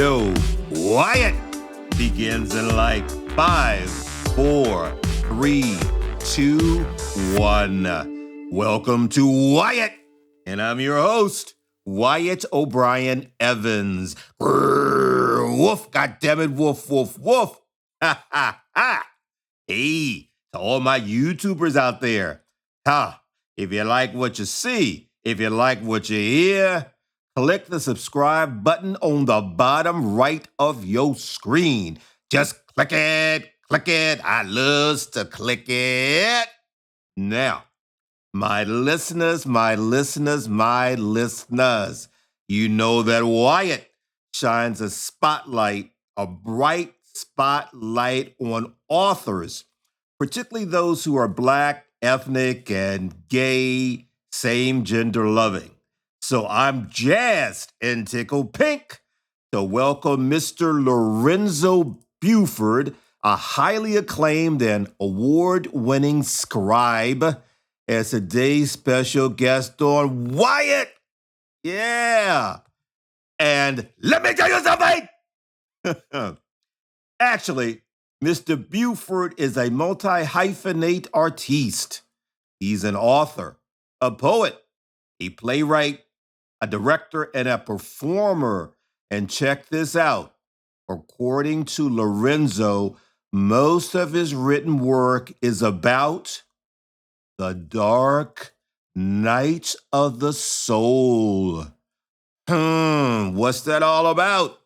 Yo, Wyatt begins in like 5, 4, 3, 2, 1. Welcome to Wyatt, and I'm your host, Wyatt O'Brien Evans. Grrr, woof, goddammit, woof, woof, woof. Ha, ha, ha. Hey, to all my YouTubers out there, if you like what you see, if you like what you hear, click the subscribe button on the bottom right of your screen. Just click it, click it. I love to click it. Now, my listeners, you know that Wyatt shines a bright spotlight on authors, particularly those who are Black, ethnic, and gay, same gender loving. So I'm jazzed and tickled pink to welcome Mr. Lorenzo Buford, a highly acclaimed and award-winning scribe, as today's special guest on Wyatt. Yeah. And let me tell you something. Actually, Mr. Buford is a multi-hyphenate artiste. He's an author, a poet, a playwright, a director, and a performer. And check this out. According to Lorenzo, most of his written work is about the dark night of the soul. What's that all about?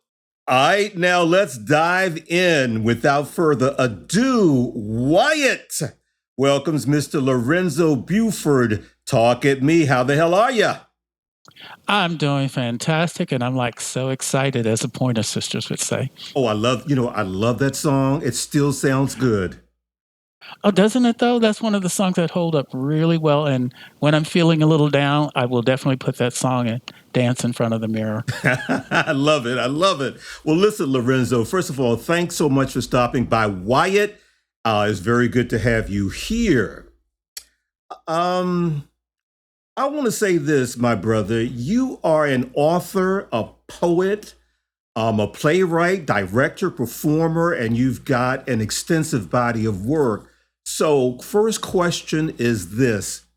All right, now let's dive in. Without further ado, Wyatt welcomes Mr. Lorenzo Buford. Talk at me. How the hell are you? I'm doing fantastic, and I'm like so excited, as the Pointer Sisters would say. Oh, I love that song. It still sounds good. Oh, doesn't it though? That's one of the songs that hold up really well. And when I'm feeling a little down, I will definitely put that song and dance in front of the mirror. I love it. Well, listen, Lorenzo, first of all, thanks so much for stopping by. Wyatt, it's very good to have you here. I want to say this, my brother. You are an author, a poet, a playwright, director, performer, and you've got an extensive body of work. So first question is this.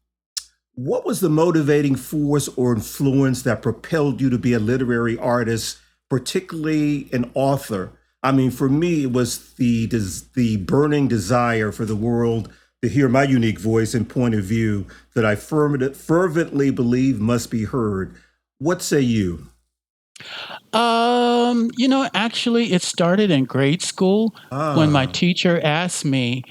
What was the motivating force or influence that propelled you to be a literary artist, particularly an author? I mean, for me, it was the burning desire for the world to hear my unique voice and point of view that I fervently believe must be heard. What say you? Actually, it started in grade school when my teacher asked me,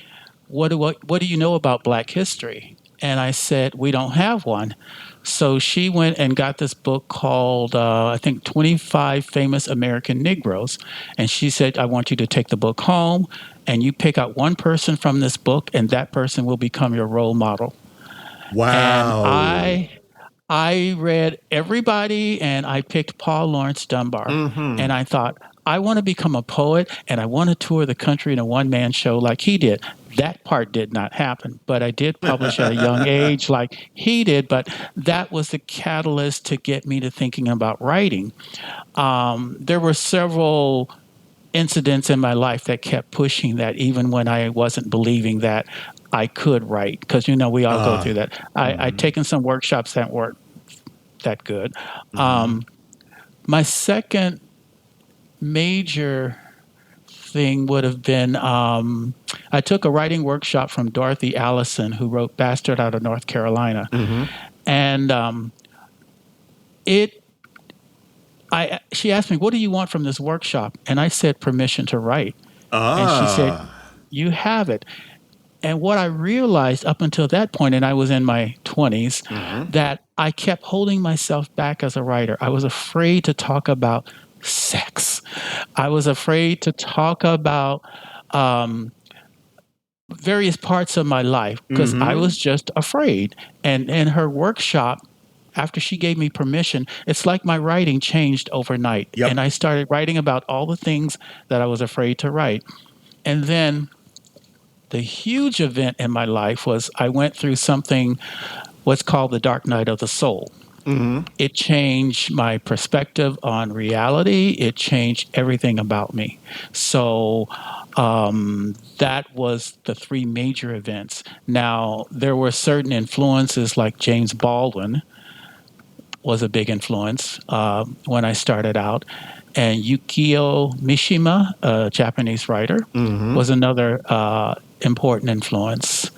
what do you know about Black history? And I said, we don't have one. So she went and got this book called, I think, 25 Famous American Negroes. And she said, I want you to take the book home and you pick out one person from this book and that person will become your role model. Wow. And I read everybody and I picked Paul Laurence Dunbar. Mm-hmm. And I thought, I want to become a poet and I want to tour the country in a one-man show like he did. That part did not happen, but I did publish at a young age like he did, but that was the catalyst to get me to thinking about writing. There were several incidents in my life that kept pushing that even when I wasn't believing that I could write, because, we all go through that. I'd taken some workshops that weren't that good. My second major thing would have been I took a writing workshop from Dorothy Allison, who wrote Bastard out of North Carolina. And she asked me, what do you want from this workshop? And I said, permission to write. And she said, you have it. And what I realized up until that point, and I was in my 20s, that I kept holding myself back as a writer. I was afraid to talk about sex. I was afraid to talk about various parts of my life because I was just afraid. And in her workshop, after she gave me permission, it's like my writing changed overnight. Yep. And I started writing about all the things that I was afraid to write. And then the huge event in my life was I went through something, what's called the dark night of the soul. Mm-hmm. It changed my perspective on reality. It changed everything about me. So that was the three major events. Now, there were certain influences like James Baldwin was a big influence when I started out. And Yukio Mishima, a Japanese writer, Mm-hmm. was another important influence.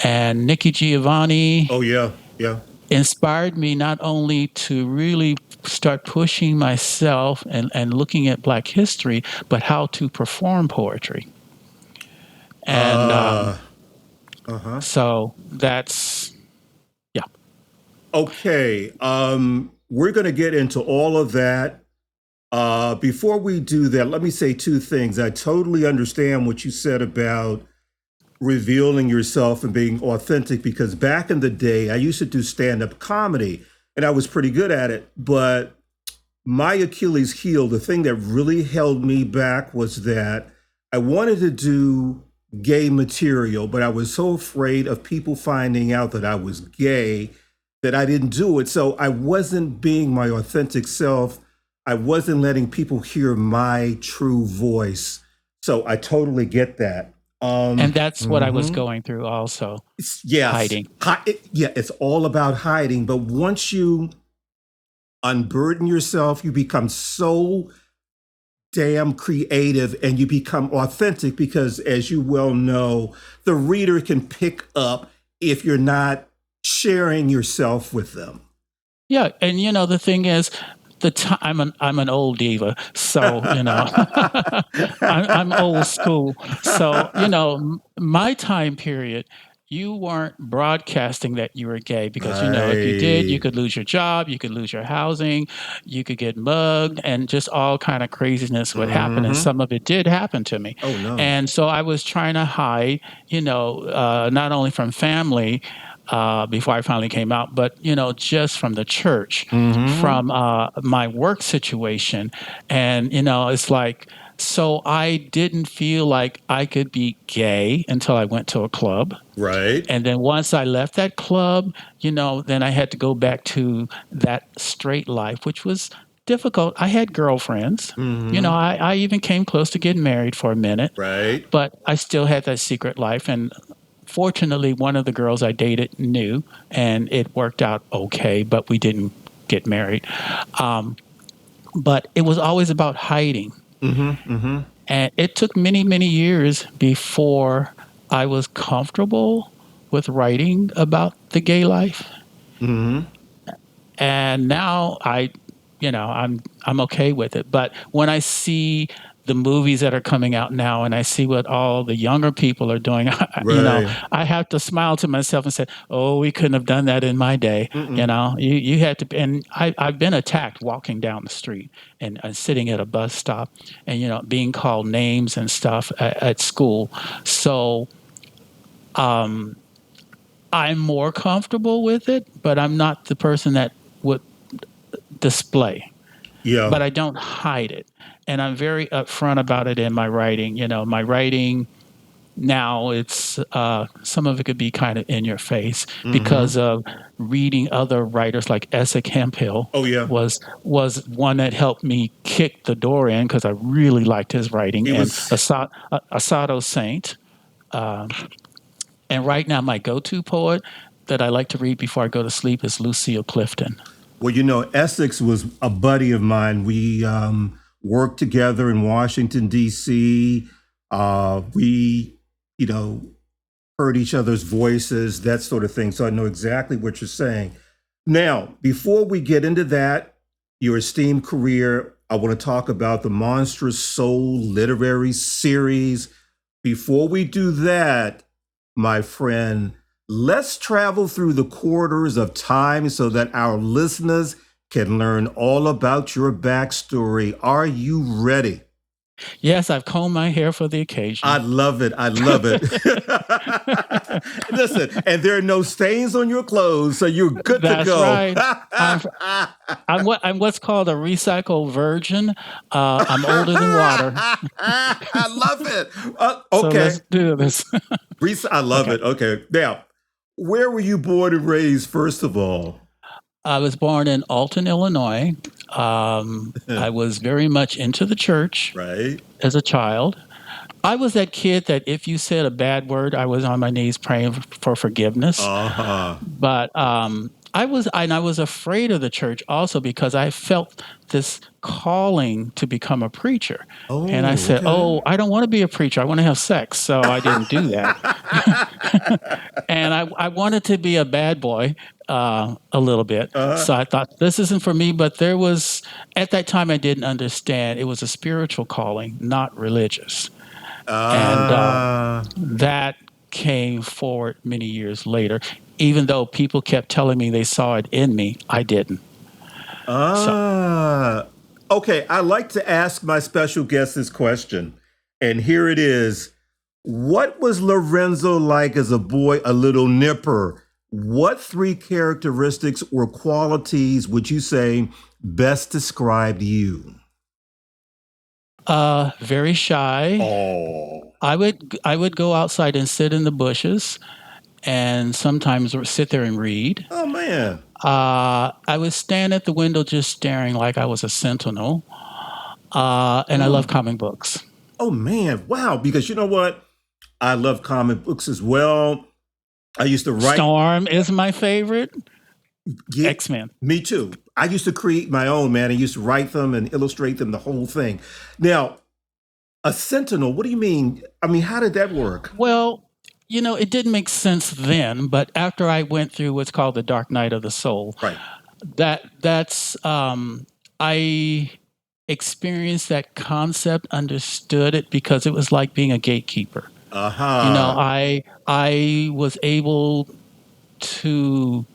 And Nikki Giovanni Oh yeah, yeah. inspired me not only to really start pushing myself and looking at Black history, but how to perform poetry. And Uh, uh-huh. so that's, yeah. Okay. We're gonna get into all of that. Before we do that, let me say two things. I totally understand what you said about revealing yourself and being authentic because back in the day, I used to do stand-up comedy and I was pretty good at it, but my Achilles heel, the thing that really held me back was that I wanted to do gay material, but I was so afraid of people finding out that I was gay that I didn't do it. So I wasn't being my authentic self. I wasn't letting people hear my true voice. So I totally get that. And that's what I was Mhm. going through also, Yes, hiding. yeah, it's all about hiding. But once you unburden yourself, you become so damn creative and you become authentic because, as you well know, the reader can pick up if you're not sharing yourself with them. Yeah, and the thing is, I'm an old diva, so I'm old school. So my time period, you weren't broadcasting that you were gay because if you did, you Right. could lose your job, you could lose your housing, you could get mugged, and just all kind of craziness would happen. And Mm-hmm. some of it did happen to me, Oh no. and so I was trying to hide, not only from family before I finally came out, but just from the church, Mm-hmm. from my work situation, and it's like so I didn't feel like I could be gay until I went to a club. Right. And then once I left that club, then I had to go back to that straight life, which was difficult. I had girlfriends. Mm-hmm. I even came close to getting married for a minute, Right. but I still had that secret life. And fortunately, one of the girls I dated knew, and it worked out okay, but we didn't get married. Um, but it was always about hiding. Mm-hmm. Mm-hmm. And it took many, many years before I was comfortable with writing about the gay life. Mm-hmm. And now I'm okay with it. But when I see the movies that are coming out now and I see what all the younger people are doing, Right. I have to smile to myself and say, "Oh, we couldn't have done that in my day." Mm-mm. You had to, and I've been attacked walking down the street and sitting at a bus stop, and being called names and stuff at school. So I'm more comfortable with it, but I'm not the person that would display, Yeah. but I don't hide it. And I'm very upfront about it in my writing. My writing now, it's some of it could be kind of in your face Mm-hmm. because of reading other writers like Essex Oh yeah. was one that helped me kick the door in because I really liked his writing, He and was. Asado Saint. And right now, my go-to poet that I like to read before I go to sleep is Lucille Clifton. Well, Essex was a buddy of mine. We worked together in Washington, D.C. We, you know, heard each other's voices, that sort of thing. So I know exactly what you're saying. Now, before we get into that, your esteemed career, I want to talk about the Monstrous Soul Literary Series. Before we do that, my friend, let's travel through the corridors of time so that our listeners can learn all about your backstory. Are you ready? Yes, I've combed my hair for the I occasion. love it. I love it. Listen, and there are no stains on your clothes, so you're good to That's go. right. I'm I'm what's called a recycled virgin. I'm older than water, I love it. so Okay. let's do this. I love Okay. it. Okay. Now, where were you born and raised, first of all? I was born in Alton, Illinois. I was very much into the church Right? as a child. I was that kid that if you said a bad word, I was on my knees praying for forgiveness. Uh-huh. But I was afraid of the church also because I felt this calling to become a preacher. And I Oh, said, okay. "Oh, I don't want to be a preacher. I want to have sex." So I didn't do that. And I wanted to be a bad boy a little bit. Uh-huh. So I thought this isn't for me. But there was, at that time, I didn't understand. It was a spiritual calling, not religious. And Ah. that came forward many years later. Even though people kept telling me they saw it in me, I didn't. So, Ah. Okay, I like to ask my special guest this question. And here it is. What was Lorenzo like as a boy, a little nipper? What three characteristics or qualities would you say best described you? very shy. Oh. I would go outside and sit in the bushes, and sometimes sit there and read. Oh man. I would stand at the window just staring like I was a sentinel. And I love Mm. comic books. Oh man. Wow. Because you know what? I love comic books as well. I used to write. Storm is my favorite. Yeah, X Men. me too. I used to create my own, man. I used to write them and illustrate them, the whole thing. Now, a sentinel, what do you mean? I mean, how did that work? Well, it didn't make sense then, but after I went through what's called the Dark Night of the Soul, Right. I experienced that concept, understood it because it was like being a gatekeeper. Aha. I was able to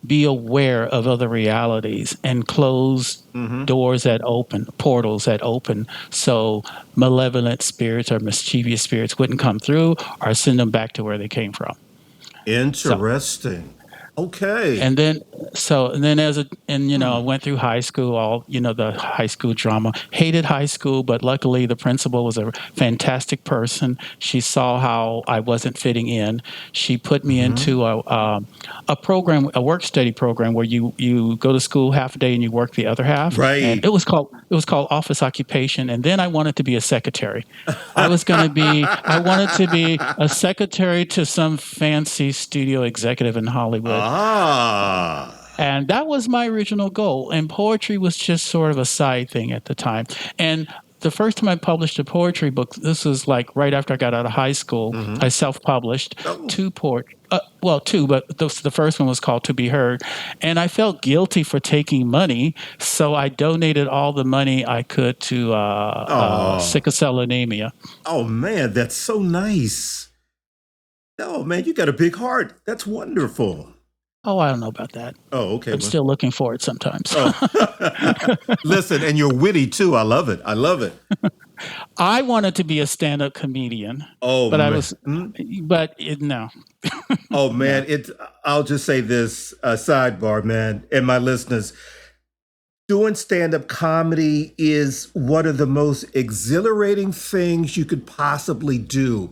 be aware of other realities and close Mm-hmm. doors that open, portals that open, so malevolent spirits or mischievous spirits wouldn't come through or send them back to where they came from. So Interesting. Okay. and then I Hmm. went through high school, all the high school drama. Hated high school, but luckily the principal was a fantastic person. She saw how I wasn't fitting in. She put me Mm-hmm. into a program, a work study program, where you go to school half a day and you work the other half, and Right. it was called office occupation. And then I wanted to be a secretary. I wanted to be a secretary to some fancy studio executive in Hollywood. Ah. And that was my original goal. And poetry was just sort of a side thing at the time. And the first time I published a poetry book, this was like right after I got out of high school. Mm-hmm. I self-published Oh. two two, but the first one was called To Be Heard. And I felt guilty for taking money, so I donated all the money I could to Oh. sickle cell anemia. Oh man, that's so nice. Oh man, you got a big heart. That's wonderful. Oh, I don't know about that. Oh, okay. I'm Well, still looking for it sometimes. oh. Listen, and you're witty too. I love it. I love it. I wanted to be a stand-up comedian, Oh but I man. was, Hmm? no, Oh no. man, I'll just say this sidebar, man, and my listeners. Doing stand-up comedy is one of the most exhilarating things you could possibly do.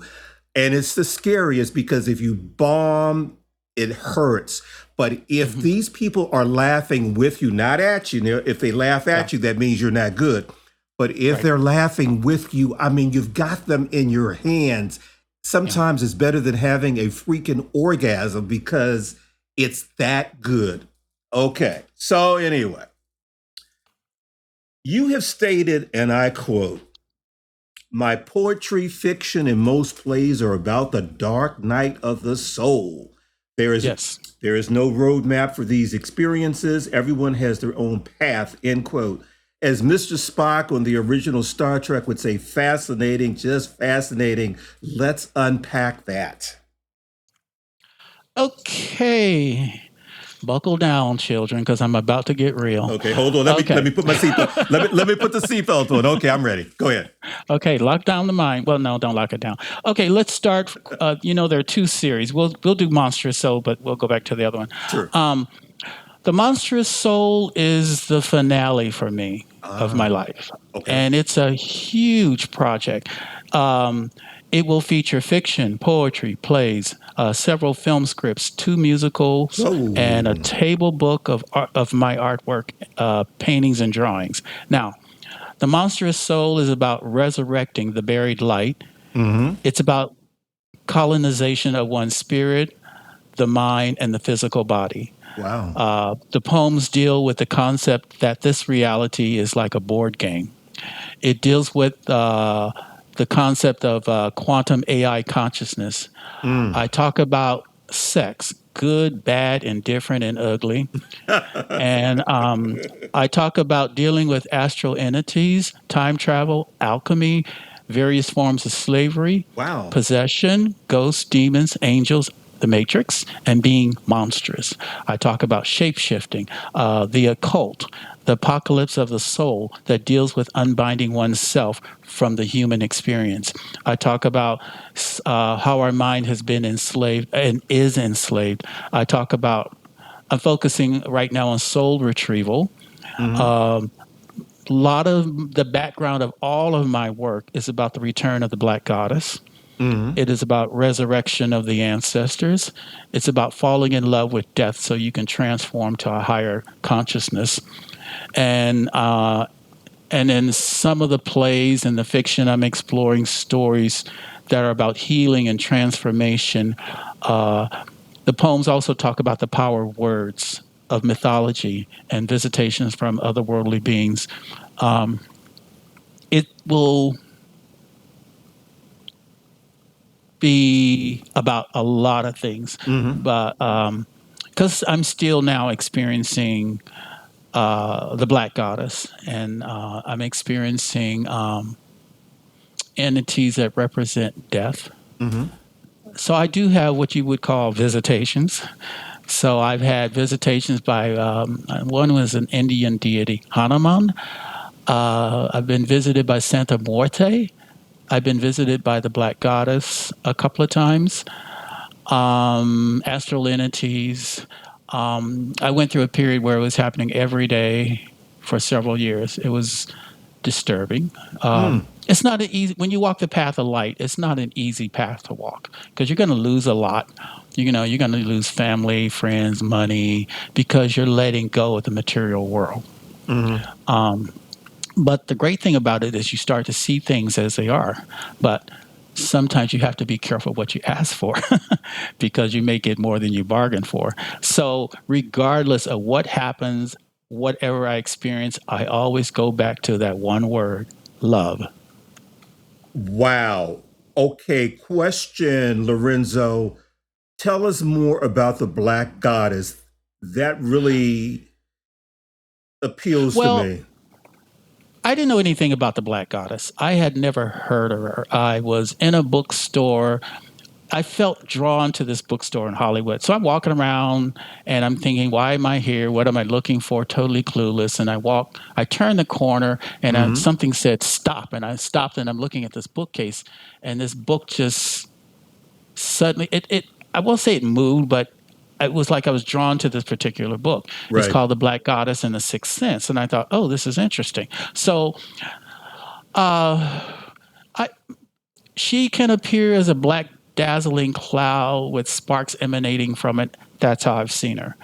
And it's the scariest because if you bomb, it hurts. But if Mhm. these people are laughing with you, not at you, now, if they laugh Yeah, at you, that means you're not good. But if right. they're laughing with you, I mean, you've got them in your hands. Yeah. Sometimes it's better than having a freaking orgasm because it's that good. Okay. So, anyway, you have stated, and I quote, my poetry, fiction, and most plays are about the dark night of the soul. There is Yes. there is no roadmap for these experiences. Everyone has their own path, end quote. As Mr. Spock on the original Star Trek would say, fascinating, just fascinating. Let's unpack that. Okay. Buckle down, children, because I'm about to get real. Okay, hold on. Let me Okay. put my seatbelt. Let me put the seatbelt on. Okay, I'm ready. Go ahead. Okay. Lock down the mind. Well, no, don't lock it down. Okay. Let's start. There are two series. We'll do Monstrous Soul, but we'll go back to the other one. Sure. The Monstrous Soul is the finale for me of my Ah, life, okay. and it's a huge project. Um, It will feature fiction, poetry, plays, several film scripts, two musicals, and a Whoa. table book of my artwork, paintings, and drawings. Now, The Monstrous Soul is about resurrecting the buried light. Mm-hmm. It's about colonization of one's spirit, the mind, and the physical body. Wow. The poems deal with the concept that this reality is like a board game. It deals with the concept of quantum AI consciousness. Mm. I talk about sex, good, bad, indifferent, and ugly. And I talk about dealing with astral entities, time travel, alchemy, various forms of slavery, Wow. possession, ghosts, demons, angels, the matrix, and being monstrous. I talk about shape shifting, the occult, the apocalypse of the soul that deals with unbinding oneself from the human experience. I talk about how our mind has been enslaved and is enslaved. I'm focusing right now on soul retrieval. Mm-hmm. A lot of the background of all of my work is about the return of the Black Goddess. Mm-hmm. It is about resurrection of the ancestors. It's about falling in love with death so you can transform to a higher consciousness. And in some of the plays and the fiction, I'm exploring stories that are about healing and transformation. The poems also talk about the power of words, of mythology, and visitations from otherworldly beings. It will be about a lot of things, Mm-hmm. but because I'm still now experiencing the Black Goddess, and I'm experiencing entities that represent death. Mm-hmm. So I do have what you would call visitations. So I've had visitations by one was an Indian deity, Hanuman. I've been visited by Santa Muerte. I've been visited by the Black Goddess a couple of times. Astral entities. I went through a period where it was happening every day for several years. It was disturbing. Mm. It's not an easy when you walk the path of light. It's not an easy path to walk because you're going to lose a lot. You know, you're going to lose family, friends, money because you're letting go of the material world. Mm-hmm. But the great thing about it is you start to see things as they are. But sometimes you have to be careful what you ask for because you may get more than you bargained for. So, regardless of what happens, whatever I experience, I always go back to that one word, love. Wow. Okay, question, Lorenzo. Tell us more about the Black Goddess. That really appeals to Well, me. I didn't know anything about the Black Goddess. I had never heard of her. I was in a bookstore. I felt drawn to this bookstore in Hollywood. So I'm walking around and I'm thinking, why am I here? What am I looking for? Totally clueless. And I turned the corner and Mm-hmm. something said stop. And I stopped and I'm looking at this bookcase and this book just suddenly, I won't say it moved, but it was like I was drawn to this particular book. It's Right. called The Black Goddess and the Sixth Sense. And I thought, oh, this is interesting. So uh, I, she can appear as a black dazzling cloud with sparks emanating from it. That's how I've seen her.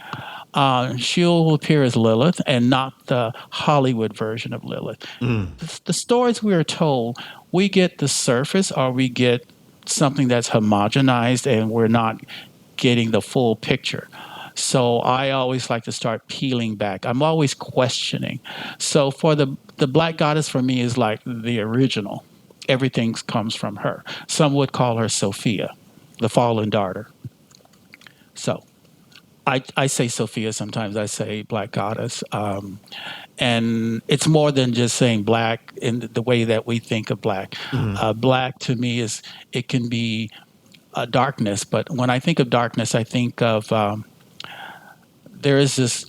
She'll appear as Lilith and not the Hollywood version of Lilith. Mm. The stories we are told, we get the surface or we get something that's homogenized and we're not getting the full picture. So I always like to start peeling back. I'm always questioning. So for the Black Goddess for me is like the original. Everything comes from her. Some would call her Sophia, the fallen daughter. So I say Sophia sometimes. I say Black Goddess. And it's more than just saying black in the way that we think of black. Mm. Black to me is, it can be darkness. But when I think of darkness, I think of there is this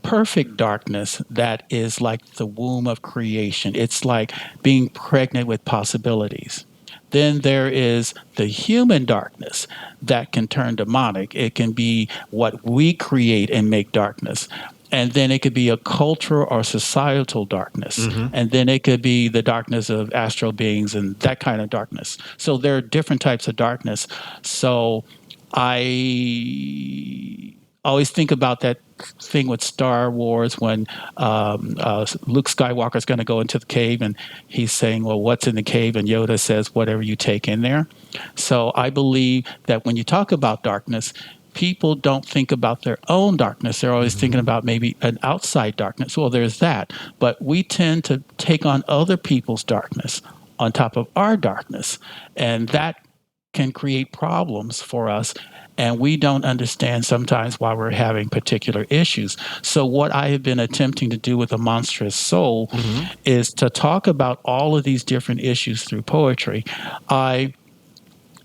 perfect darkness that is like the womb of creation. It's like being pregnant with possibilities. Then there is the human darkness that can turn demonic. It can be what we create and make darkness. And then it could be a cultural or societal darkness. And then it could be the darkness of astral beings and that kind of darkness. So there are different types of darkness. So I always think about that thing with Star Wars when Luke Skywalker is going to go into the cave and he's saying, well, what's in the cave? And Yoda says, whatever you take in there. So I believe that when you talk about darkness, people don't think about their own darkness. They're always thinking about maybe an outside darkness. Well, there's that. But we tend to take on other people's darkness on top of our darkness. And that can create problems for us. And we don't understand sometimes why we're having particular issues. So what I have been attempting to do with a Monstrous Soul is to talk about all of these different issues through poetry. I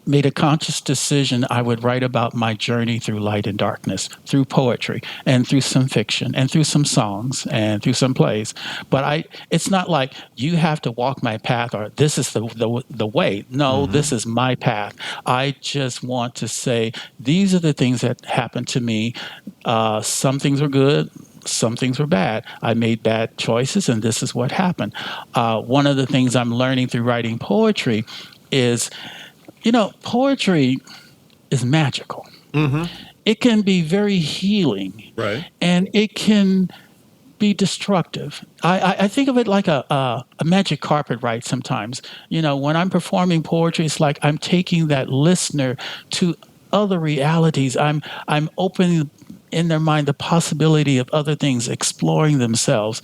made a conscious decision I would write about my journey through light and darkness, through poetry and through some fiction and through some songs and through some plays. But it's not like you have to walk my path or this is the way. No, this is my path. I just want to say these are the things that happened to me. Some things were good. Some things were bad. I made bad choices, and this is what happened. One of the things I'm learning through writing poetry is, poetry is magical. It can be very healing, Right. and it can be destructive. I think of it like a magic carpet ride sometimes. When I'm performing poetry, it's like I'm taking that listener to other realities. I'm opening in their mind the possibility of other things exploring themselves.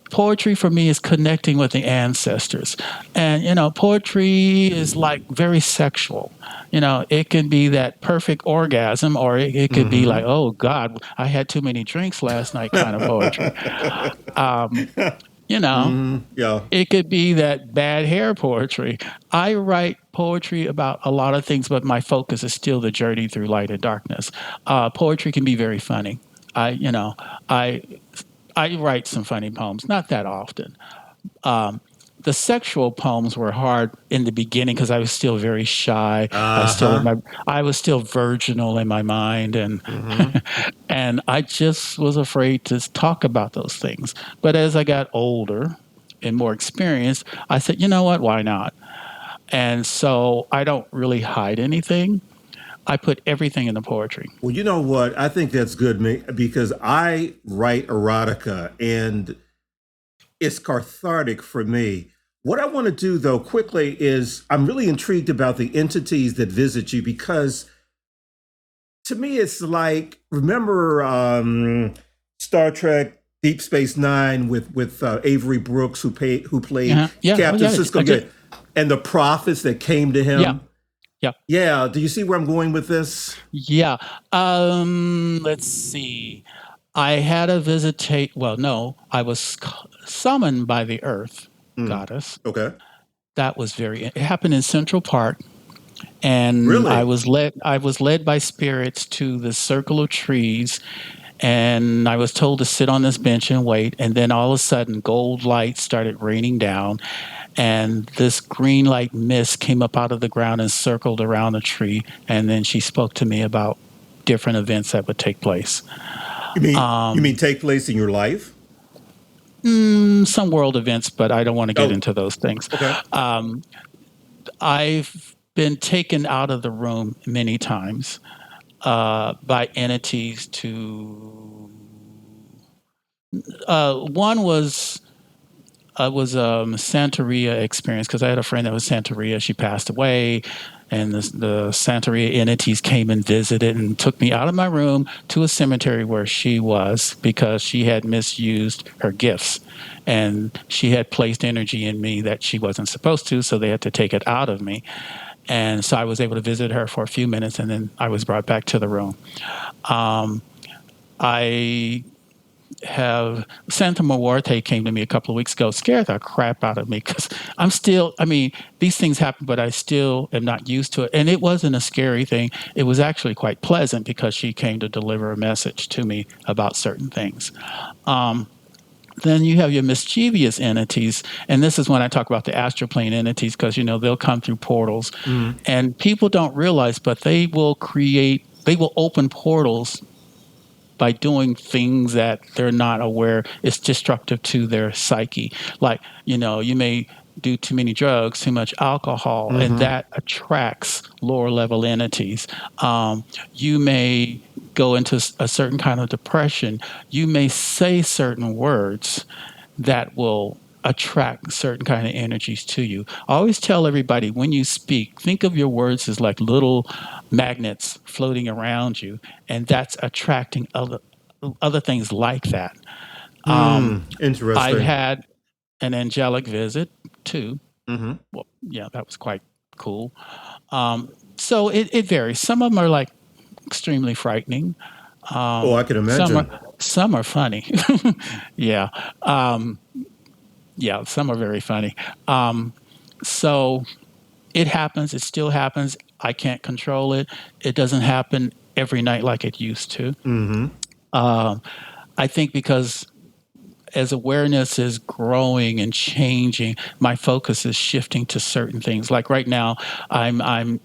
Poetry for me is connecting with the ancestors. And, poetry is like very sexual. It can be that perfect orgasm, or it could be like, oh, God, I had too many drinks last night kind of poetry. Yeah. It could be that bad hair poetry. I write poetry about a lot of things, but my focus is still the journey through light and darkness. Poetry can be very funny. I write some funny poems, not that often. The sexual poems were hard in the beginning because I was still very shy. I was still virginal in my mind, and and I just was afraid to talk about those things. But as I got older and more experienced, I said, you know what? Why not? And so I don't really hide anything. I put everything in the poetry. Well, you know what? I think that's good because I write erotica and it's cathartic for me. What I want to do, though, quickly is I'm really intrigued about the entities that visit you because to me, it's like, remember Star Trek Deep Space Nine with Avery Brooks, who played Captain Sisko, and the prophets that came to him. Yeah. Do you see where I'm going with this? Yeah. Let's see. I had a visitation. Well, no, I was summoned by the Earth goddess. Okay. That was it happened in Central Park. And really? I was led by spirits to the circle of trees, and I was told to sit on this bench and wait. And then all of a sudden, gold light started raining down, and this green light mist came up out of the ground and circled around the tree. And then she spoke to me about different events that would take place. You mean take place in your life? Some world events, but I don't want to get into those things. Okay. I've been taken out of the room many times by entities to one was Santeria experience, because I had a friend that was Santeria. She passed away, and the Santeria entities came and visited and took me out of my room to a cemetery where she was, because she had misused her gifts. And she had placed energy in me that she wasn't supposed to, so they had to take it out of me. And so I was able to visit her for a few minutes, and then I was brought back to the room. I have Santa Muerte came to me a couple of weeks ago, scared the crap out of me, because these things happen, but I still am not used to it. And it wasn't a scary thing. It was actually quite pleasant, because she came to deliver a message to me about certain things. Then you have your mischievous entities, and this is when I talk about the astral plane entities, because they'll come through portals, and people don't realize, but they will open portals by doing things that they're not aware is destructive to their psyche. Like, you may do too many drugs, too much alcohol, and that attracts lower level entities. You may go into a certain kind of depression. You may say certain words that will attract certain kind of energies to you. I always tell everybody, when you speak, think of your words as like little magnets floating around you, and that's attracting other things like that. I've Interesting. had an angelic visit too. Mm-hmm. Well, yeah, that was quite cool. So it varies. Some of them are like extremely frightening. Oh, I can Some imagine. are some are funny. Yeah. Yeah, some are very funny. So it happens. It still happens. I can't control it. It doesn't happen every night like it used to. Mm-hmm. I think because as awareness is growing and changing, my focus is shifting to certain things. Like right now, I'm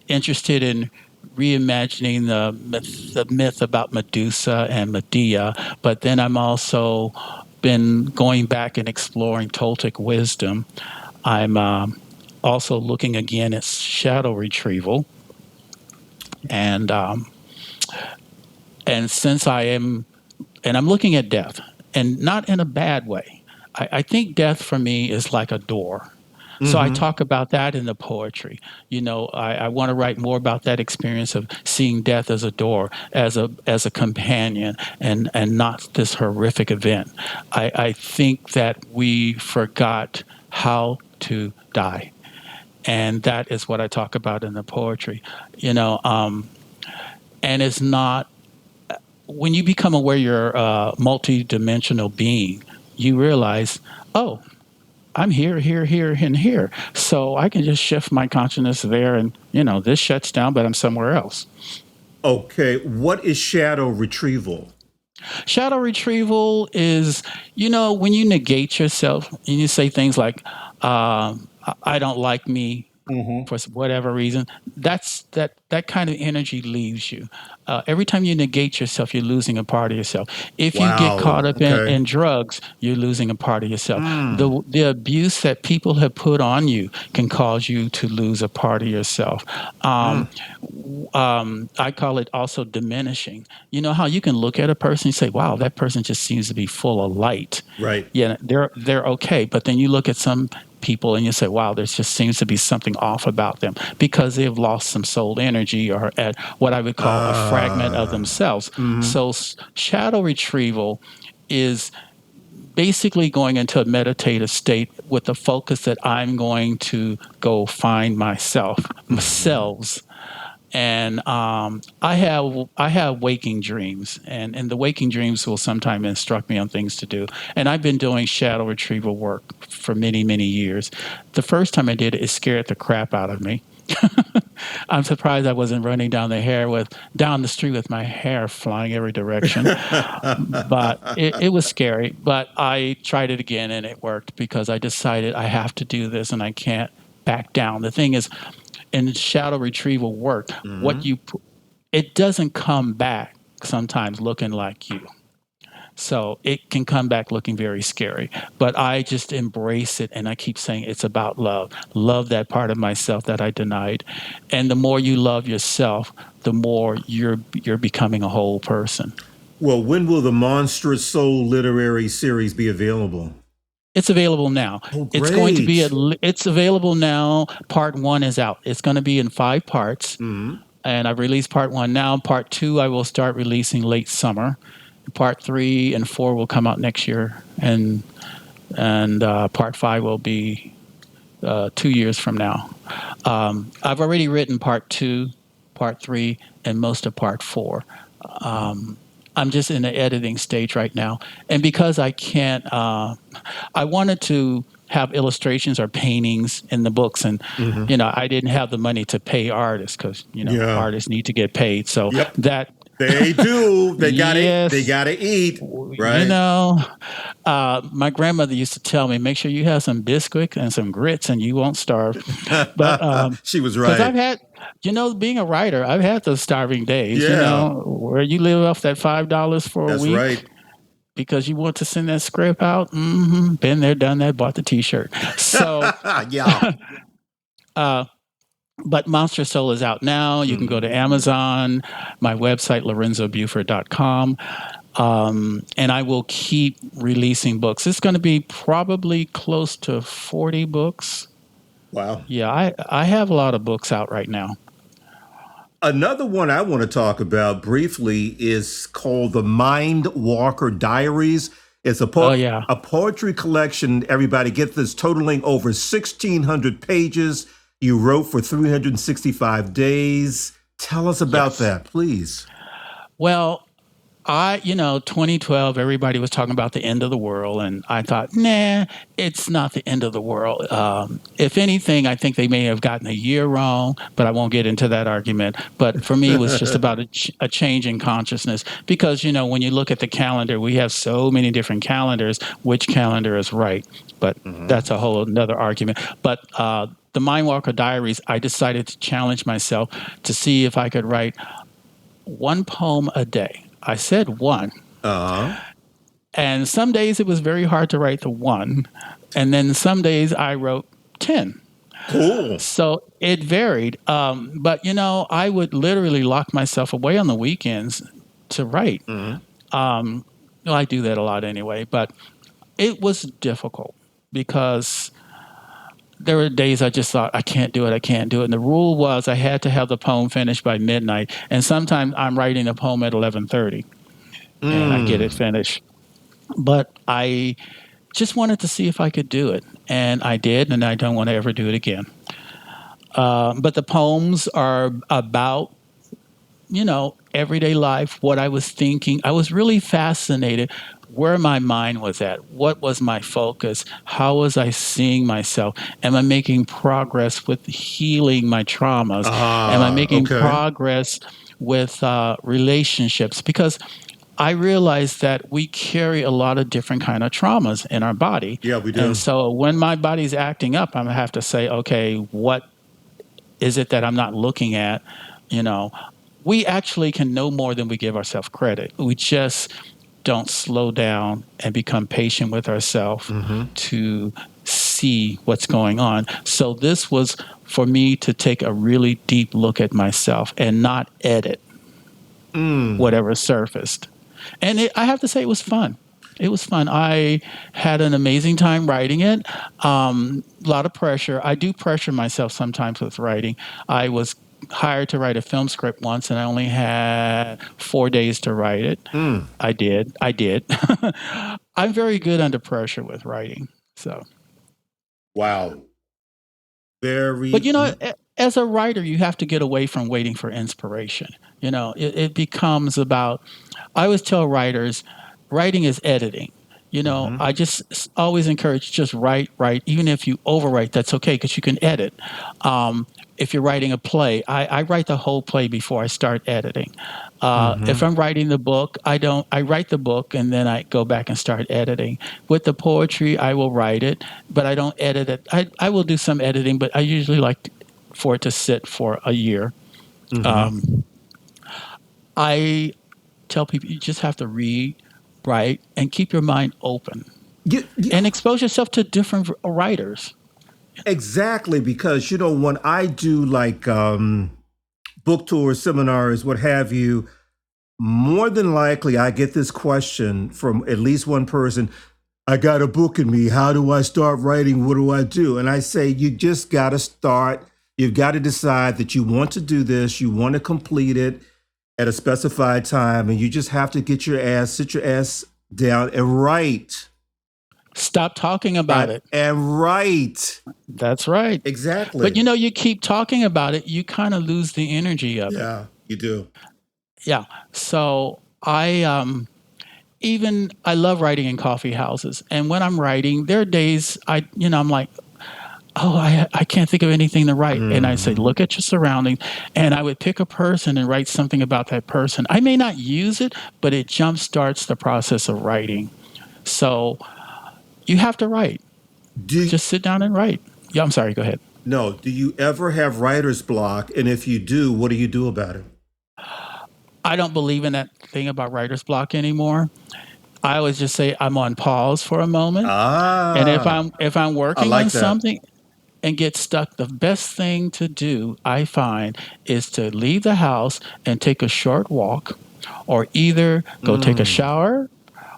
interested in reimagining the myth about Medusa and Medea, but then I'm also been going back and exploring Toltec wisdom. I'm also looking again at shadow retrieval, and since I'm looking at death, and not in a bad way. I think death for me is like a door. So I talk about that in the poetry. I want to write more about that experience of seeing death as a door, as a companion, and not this horrific event. I think that we forgot how to die, and that is what I talk about in the poetry. And it's not, when you become aware you're a multi-dimensional being, you realize, oh, I'm here, here, here, and here. So I can just shift my consciousness there, and this shuts down, but I'm somewhere else. Okay, what is shadow retrieval? Shadow retrieval is, when you negate yourself and you say things like, I don't like me for whatever reason, that kind of energy leaves you. Every time you negate yourself, you're losing a part of yourself. If you get Wow. caught up Okay. in drugs, you're losing a part of yourself. The abuse that people have put on you can cause you to lose a part of yourself. I call it also diminishing. You know how you can look at a person and say, "Wow, that person just seems to be full of light." Right. Yeah, they're okay, but then you look at some people and you say, "Wow, there just seems to be something off about them," because they've lost some soul energy or at what I would call a fragment of themselves. So shadow retrieval is basically going into a meditative state with the focus that I'm going to go find myself, selves. And I have waking dreams, and the waking dreams will sometimes instruct me on things to do. And I've been doing shadow retrieval work for many, many years. The first time I did it, it scared the crap out of me. I'm surprised I wasn't running down the street with my hair flying every direction. But it was scary. But I tried it again and it worked because I decided I have to do this and I can't back down. The thing is, in shadow retrieval work, it doesn't come back sometimes looking like you. So it can come back looking very scary. But I just embrace it and I keep saying it's about love. Love that part of myself that I denied. And the more you love yourself, the more you're becoming a whole person. Well, when will the Monstrous Soul Literary Series be available? It's available now. Oh, It's going to be great. it's available now. Part 1 is out. It's going to be in 5 parts. And I've released part 1 now. Part 2 I will start releasing late summer. Part 3 and 4 will come out next year, and part 5 will be 2 years from now. I've already written part 2, part 3, and most of part 4. I'm just in the editing stage right now, and because I can't, I wanted to have illustrations or paintings in the books, and I didn't have the money to pay artists because Yeah. artists need to get paid. So Yep. that They do. They got to. Yes. They got to eat. Right. My grandmother used to tell me, make sure you have some biscuits and some grits and you won't starve. But She was because right. I've had, being a writer, I've had those starving days, Yeah, where you live off that $5 for a that's week right. because you want to send that script out. Mm-hmm. Been there, done that, bought the T-shirt. So, Yeah. uh, but Monstrous Soul is out now. You can go Mhm. to Amazon, my website, lorenzobuford.com. And I will keep releasing books. It's going to be probably close to 40 books. Wow. Yeah, I have a lot of books out right now. Another one I want to talk about briefly is called the Mindwalker Diaries. It's Oh, yeah. a poetry collection. Everybody get this, totaling over 1,600 pages. You wrote for 365 days. Tell us about Yes. that, please. Well, 2012, everybody was talking about the end of the world, and I thought, nah, it's not the end of the world. If anything, I think they may have gotten a year wrong, but I won't get into that argument. But for me, it was just about a change in consciousness because, when you look at the calendar, we have so many different calendars. Which calendar is right? But Mhm. that's a whole another argument. But the Mindwalker Diaries, I decided to challenge myself to see if I could write one poem a day. I said one. Uh-huh. And some days it was very hard to write the one. And then some days I wrote 10. Cool. So it varied. But, I would literally lock myself away on the weekends to write. Mhm. Well, I do that a lot anyway. But it was difficult because there were days I just thought, I can't do it, I can't do it. And the rule was I had to have the poem finished by midnight. And sometimes I'm writing a poem at 11:30 and I get it Mm. finished. But I just wanted to see if I could do it. And I did, and I don't want to ever do it again. But the poems are about, everyday life, what I was thinking. I was really fascinated where my mind was at. What was my focus? How was I seeing myself? Am I making progress with healing my traumas? Am I Ah, making okay. progress with relationships? Because I realized that we carry a lot of different kind of traumas in our body. Yeah, we And do. so when my body's acting up, I'm gonna have to say, okay, what is it that I'm not looking at? You know, we actually can know more than we give ourselves credit. We just don't slow down and become patient with ourselves Mm-hmm. to see what's going on. So this was for me to take a really deep look at myself and not edit Mm. whatever surfaced. And I have to say, it was fun. It was fun. I had an amazing time writing it. A lot of pressure. I do pressure myself sometimes with writing. I was hired to write a film script once, and I only had 4 days to write it. Mm. I did. I did. I'm very good under pressure with writing. So, Wow. but Very. as a writer, you have to get away from waiting for inspiration. It becomes about. I always tell writers, writing is editing. Mm-hmm. I just always encourage just write. Even if you overwrite, that's okay because you can edit. If you're writing a play, I write the whole play before I start editing. Mm-hmm. If I'm writing the book, I don't. I write the book and then I go back and start editing. With the poetry, I will write it, but I don't edit it. I will do some editing, but I usually like for it to sit for a year. Mm-hmm. Um, I tell people you just have to read, write, and keep your mind open and expose yourself to different writers. Exactly, because when I do like book tours, seminars, what have you, more than likely I get this question from at least one person. I got a book in me. How do I start writing? What do I do? And I say, you just got to start. You've got to decide that you want to do this. You want to complete it at a specified time. And you just have to sit your ass down and write. Stop talking about Right. it. And write. That's right. But Exactly. you keep talking about it, you kind of lose the energy of it. Yeah, you do. Yeah. So I love writing in coffee houses. And when I'm writing, there are days I'm like, oh, I can't think of anything to write. And I say, Hmm. look at your surroundings. And I would pick a person and write something about that person. I may not use it, but it jump starts the process of writing. So you have to write. Do Just sit down and write. Yeah, I'm sorry. Go ahead. No, do you ever have writer's block? And if you do, what do you do about it? I don't believe in that thing about writer's block anymore. I always just say I'm on pause for a moment. And Ah, if I'm I working on like that. something and get stuck, the best thing to do, I find, is to leave the house and take a short walk, or either go take a Mm. shower,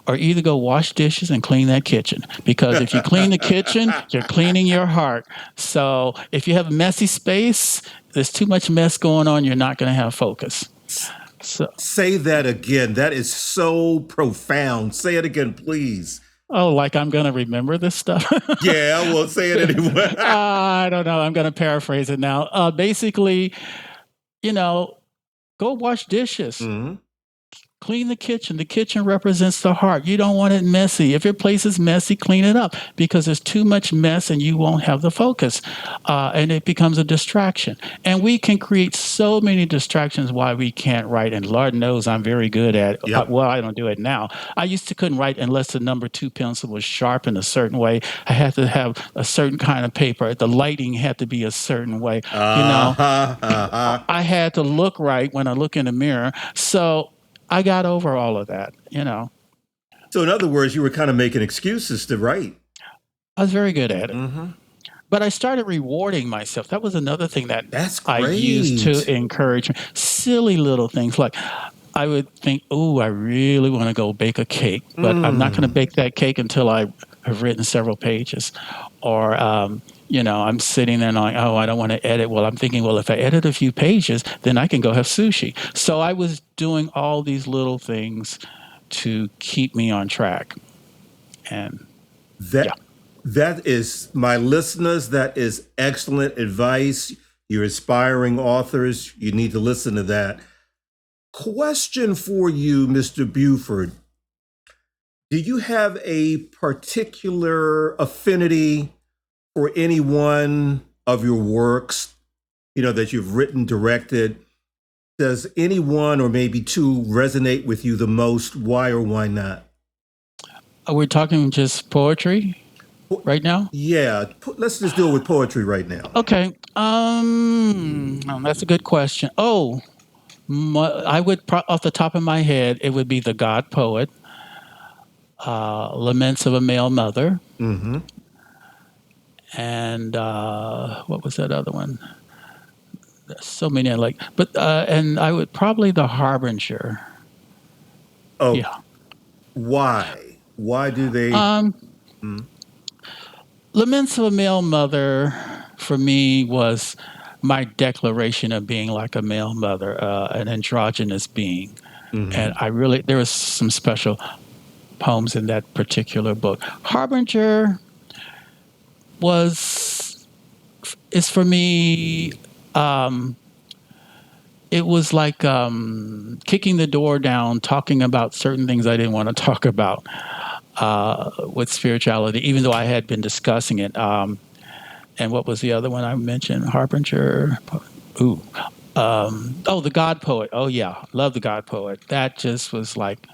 or either go wash dishes and clean that kitchen. Because if you clean the kitchen, you're cleaning your heart. So if you have a messy space, there's too much mess going on, you're not going to have focus. So, Say that again. That is so profound. Say it again, please. oh, like I'm going to remember this stuff? Yeah, well, say it anyway. I don't know. I'm going to paraphrase it now. Basically, you know, go wash dishes. Mhm. Clean the kitchen. The kitchen represents the heart. You don't want it messy. If your place is messy, clean it up, because there's too much mess and you won't have the focus. And it becomes a distraction. And we can create so many distractions why we can't write. And Lord knows I'm very good at it. Yep. Well, I don't do it now. I used to couldn't write unless the number 2 pencil was sharp in a certain way. I had to have a certain kind of paper. The lighting had to be a certain way. Uh-huh. Uh-huh. I had to look right when I look in the mirror. So I got over all of that. So, in other words, you were kind of making excuses to write. I was very good at it. Mm-hmm. But I started rewarding myself. That was another thing that That's I used to great. encourage me. Silly little things like I would think, oh, I really want to go bake a cake, but I'm not going to Mm. bake that cake until I have written several pages. Or, I'm sitting there and like, oh, I don't want to edit. Well, I'm thinking, well, if I edit a few pages, then I can go have sushi. So I was doing all these little things to keep me on track. And yeah. That is, my listeners, that is excellent advice. You're inspiring authors. You need to listen to that. Question for you, Mr. Buford. Do you have a particular affinity for any one of your works, that you've written, directed? Does any one or maybe two resonate with you the most? Why or why not? Are we talking just poetry right now? Yeah, let's just deal with poetry right now. Okay. That's a good question. Oh, I would, off the top of my head, it would be The God Poet, Laments of a Male Mother, Mm-hmm. and what was that other one? There's so many I like, but and I would probably The Harbinger. Oh, Yeah. why? Why do they? Um, Mm, Laments of a Male Mother for me was my declaration of being like a male mother, an androgynous being. mm-hmm. And there was some special poems in that particular book. Harbinger is for me, it was like kicking the door down, talking about certain things I didn't want to talk about with spirituality, even though I had been discussing it. And what was the other one I mentioned? Harbinger. Ooh. The God Poet. Oh, yeah. Love The God Poet. That just was like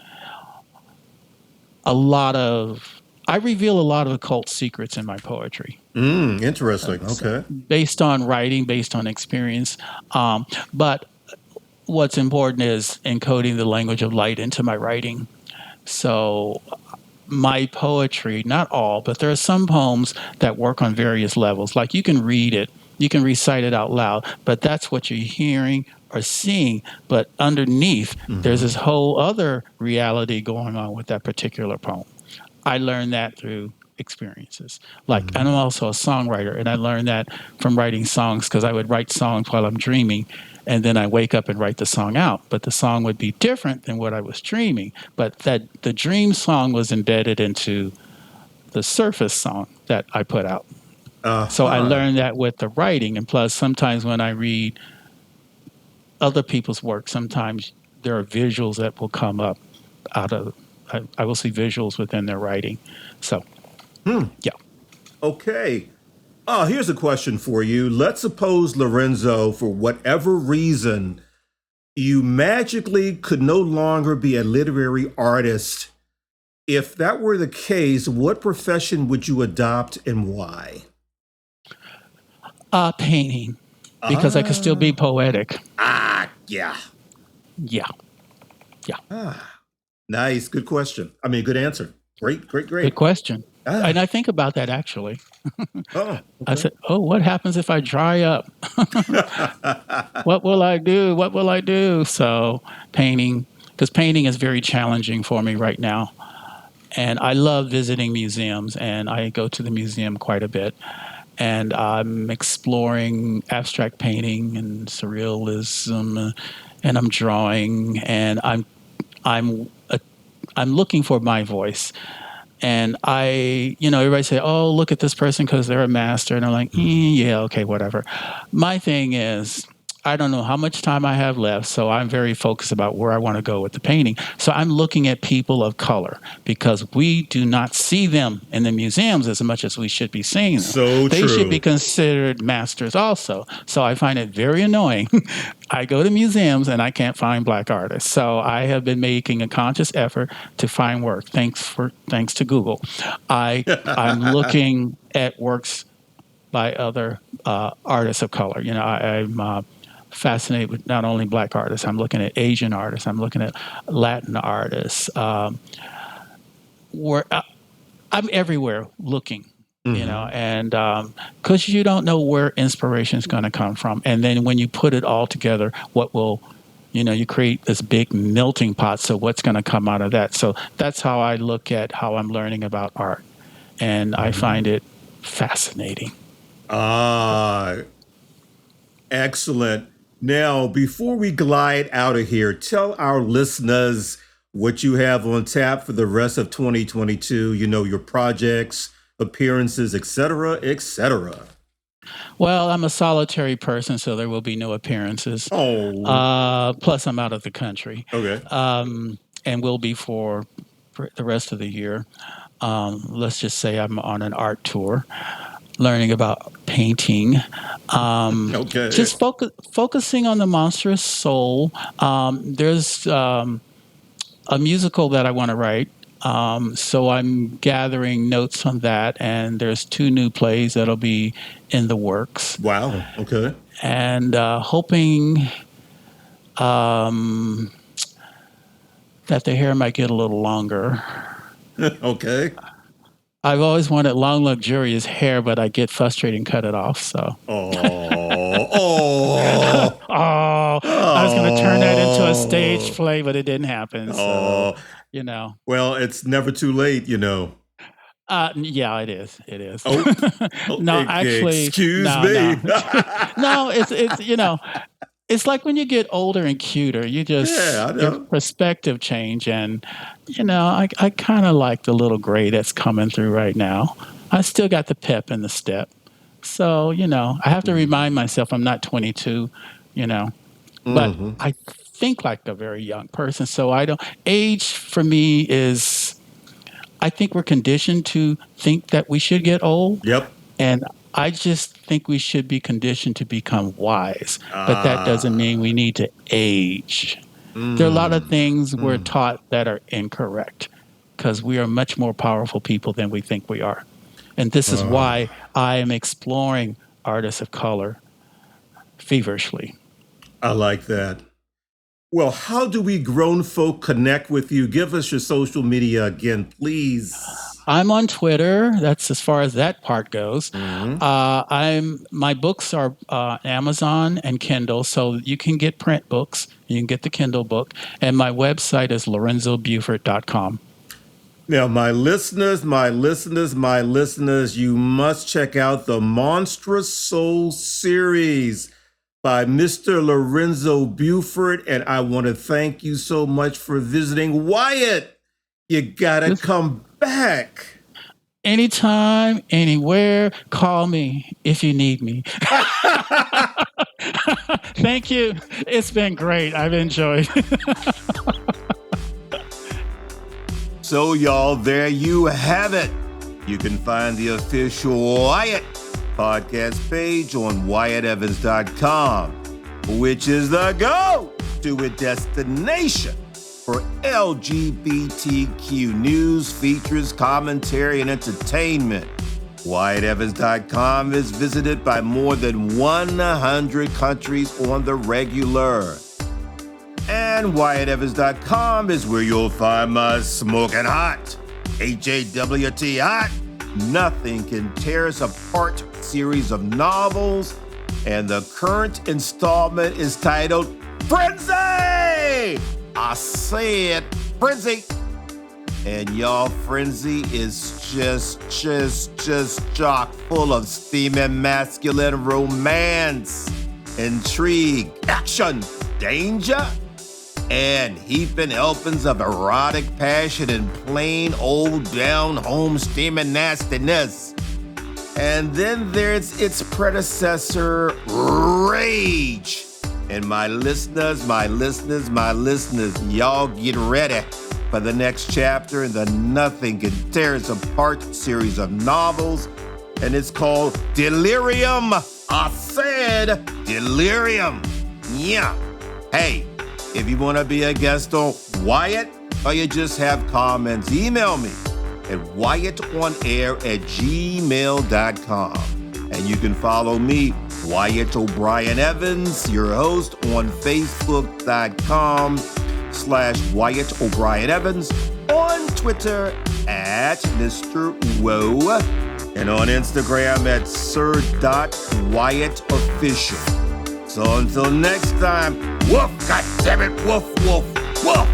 I reveal a lot of occult secrets in my poetry. Interesting. So Okay. based on writing, based on experience. But what's important is encoding the language of light into my writing. So my poetry, not all, but there are some poems that work on various levels. Like you can read it, you can recite it out loud, but that's what you're hearing or seeing. But underneath, there's Mm-hmm. this whole other reality going on with that particular poem. I learned that through experiences. Like, Mm-hmm. and I'm also a songwriter, and I learned that from writing songs because I would write songs while I'm dreaming, and then I wake up and write the song out. But the song would be different than what I was dreaming. But that the dream song was embedded into the surface song that I put out. So I Uh-huh. learned that with the writing, and plus, sometimes when I read other people's work, sometimes there are visuals that will come up out of. I will see visuals within their writing. So Hmm. yeah. Okay. Here's a question for you. Let's suppose, Lorenzo, for whatever reason, you magically could no longer be a literary artist If that were the case, what profession would you adopt and why? Painting, because I could still be poetic. Yeah. Yeah, yeah. Nice. Good question. I mean, good answer. Great. Good question. And I think about that actually. Okay. I said, "Oh, what happens if I dry up? What will I do? What will I do?" So painting, because painting is very challenging for me right now. And I love visiting museums, and I go to the museum quite a bit. And I'm exploring abstract painting and surrealism, and I'm drawing, and I'm I'm looking for my voice. And everybody say, "Oh, look at this person because they're a master," and I'm like, "Yeah, okay, whatever." My thing is, I don't know how much time I have left, so I'm very focused about where I want to go with the painting. So I'm looking at people of color because we do not see them in the museums as much as we should be seeing them. So They should be true. considered masters also. So I find it very annoying. I go to museums and I can't find black artists. So I have been making a conscious effort to find work. Thanks to Google. I'm looking at works by other artists of color. I'm fascinated with not only black artists. I'm looking at Asian artists. I'm looking at Latin artists. Where I'm everywhere looking, and because you don't know where inspiration is going to come from, and then when you put it all together, what will you create this big melting pot. So what's going to come out of that? So that's how I look at how I'm learning about art, and I find it fascinating. Excellent. Now, before we glide out of here, tell our listeners what you have on tap for the rest of 2022, your projects, appearances, etc., etc. Well, I'm a solitary person, so there will be no appearances. Oh. Plus, I'm out of the country. Okay. And will be for the rest of the year. Let's just say I'm on an art tour, learning about painting. Okay. Just focusing on the monstrous soul. There's a musical that I want to write. So I'm gathering notes on that, and there's 2 new plays that'll be in the works. Wow. Okay. And hoping that the hair might get a little longer. Okay. I've always wanted long, luxurious hair, but I get frustrated and cut it off. So. I was going to turn that into a stage play, but it didn't happen. So, Well, it's never too late, Yeah, it is. It is. No, actually, excuse me. No. No, it's it's like when you get older and cuter, you just your perspective change, and I kind of like the little gray that's coming through right now. I still got the pep and the step, so I have to remind myself I'm not 22, but I think like a very young person. So I don't. Age for me is. I think we're conditioned to think that we should get old. Yep. And I just think we should be conditioned to become wise. But that doesn't mean we need to age. There are a lot of things we're taught that are incorrect because we are much more powerful people than we think we are. And this is why I am exploring artists of color feverishly. I like that. Well, how do we grown folk connect with you? Give us your social media again, please. I'm on Twitter. That's as far as that part goes. My books are Amazon and Kindle, so you can get print books. You can get the Kindle book, and my website is lorenzobuford.com. Now, my listeners, you must check out the Monstrous Soul series by Mr. Lorenzo Buford, and I want to thank you so much for visiting. Wyatt, you gotta come back. Anytime, anywhere, call me if you need me. Thank you. It's been great. I've enjoyed it. So, y'all, there you have it. You can find the official Wyatt podcast page on WyattEvans.com, which is the go-to destination for LGBTQ news, features, commentary, and entertainment. WyattEvans.com is visited by more than 100 countries on the regular. And WyattEvans.com is where you'll find my smoking hot, HAWT hot, Nothing Can Tear Us Apart series of novels. And the current installment is titled Frenzy! I said Frenzy! And y'all, Frenzy is just chock full of steaming masculine romance, intrigue, action, danger, and heaping helpings of erotic passion and plain old down-home steaming nastiness. And then there's its predecessor, Rage. And my listeners, y'all get ready for the next chapter in the Nothing Can Tear Us Apart series of novels. And it's called Delirium. I said Delirium. Yeah. Hey, if you want to be a guest on Wyatt, or you just have comments, email me at wyattonair@gmail.com. And you can follow me, Wyatt O'Brien Evans, your host, on Facebook.com/Wyatt O'Brien Evans, on Twitter at Mr. Woe, and on Instagram at Sir.WyattOfficial. So until next time, woof, goddammit, woof, woof, woof.